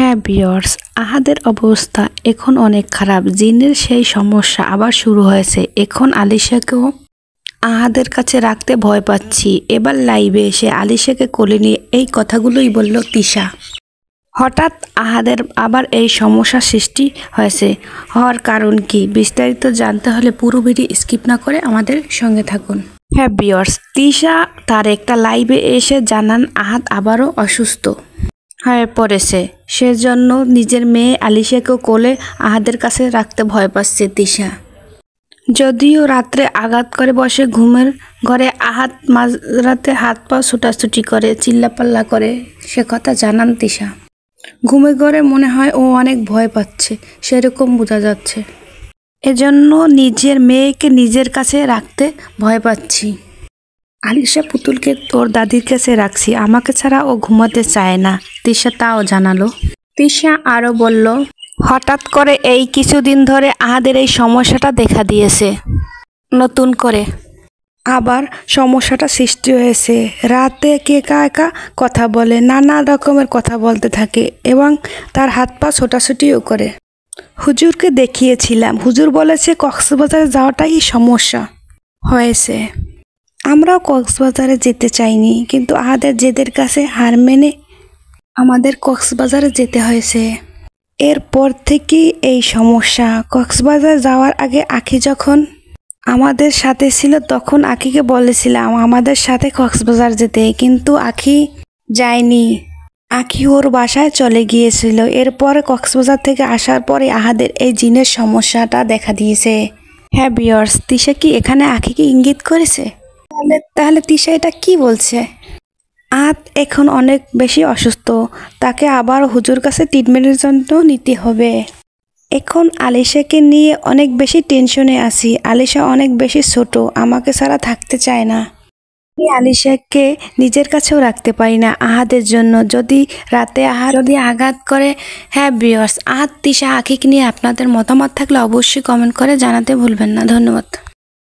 হ্যাঁ ভিউয়ার্স, আহাদের অবস্থা এখন অনেক খারাপ। জিনের সেই সমস্যা আবার শুরু হয়েছে। এখন আলিশাকেও আহাদের কাছে রাখতে ভয় পাচ্ছি। এবার লাইভে এসে আলিশাকে কোলে নিয়ে এই কথাগুলোই বলল তিশা। হঠাৎ আহাদের আবার এই সমস্যা সৃষ্টি হয়েছে, হওয়ার কারণ কি বিস্তারিত জানতে হলে পুরো ভিডিও স্কিপ না করে আমাদের সঙ্গে থাকুন। হ্যাঁ ভিউয়ার্স, তিশা তার একটা লাইভে এসে জানান আহাদ আবারও অসুস্থ হয়ে পড়েছে, সেজন্য নিজের মেয়ে আলিশাকেও কোলে আহাদের কাছে রাখতে ভয় পাচ্ছে তিশা। যদিও রাত্রে আঘাত করে বসে ঘুমের ঘরে আহাদ মাঝরাতে হাত পা ছুটাছুটি করে, চিল্লাপাল্লা করে, সে কথা জানান তিশা। ঘুমের ঘরে মনে হয় ও অনেক ভয় পাচ্ছে, সেরকম বোঝা যাচ্ছে। এজন্য নিজের মেয়েকে নিজের কাছে রাখতে ভয় পাচ্ছি। আলিশা পুতুলকে তোর দাদির কাছে রাখছি, আমাকে ছাড়া ও ঘুমাতে চায় না, তিশা তাও জানালো। তিশা আরও বলল, হঠাৎ করে এই কিছুদিন ধরে আহাদের এই সমস্যাটা দেখা দিয়েছে নতুন করে। আবার সমস্যাটা সৃষ্টি হয়েছে, রাতে একা একা কথা বলে, নানা রকমের কথা বলতে থাকে এবং তার হাত পা ছোটাছুটিও করে। হুজুরকে দেখিয়েছিলাম, হুজুর বলেছে কক্সবাজারে যাওয়াটাই সমস্যা হয়েছে। আমরাও কক্সবাজারে যেতে চাইনি, কিন্তু আহাদের জেদের কাছে হার মেনে আমাদের কক্সবাজারে যেতে হয়েছে। এরপর থেকেই এই সমস্যা। কক্সবাজার যাওয়ার আগে আখি যখন আমাদের সাথে ছিল তখন আখিকে বলেছিলাম আমাদের সাথে কক্সবাজার যেতে, কিন্তু আখি যায়নি। আখি ওর বাসায় চলে গিয়েছিল। এরপরে কক্সবাজার থেকে আসার পরে আহাদের এই জিনের সমস্যাটা দেখা দিয়েছে। হ্যাঁ ভিউয়ার্স, তিশা কি এখানে আখিকে ইঙ্গিত করেছে? তাহলে তিশা এটা কি বলছে? আহাদ এখন অনেক বেশি অসুস্থ, তাকে আবার হুজুর কাছে ট্রিটমেন্টের জন্য নিতে হবে। এখন আলিশাকে নিয়ে অনেক বেশি টেনশনে আছি। আলিশা অনেক বেশি ছোট, আমাকে ছাড়া থাকতে চায় না। আমি আলিশাকে নিজের কাছেও রাখতে পারি না আহাদের জন্য। যদি রাতে যদি আঘাত করে। হ্যাঁ ভিউয়ার্স, আহাদ তিশা আখিকে নিয়ে আপনাদের মতামত থাকলে অবশ্যই কমেন্ট করে জানাতে ভুলবেন না। ধন্যবাদ।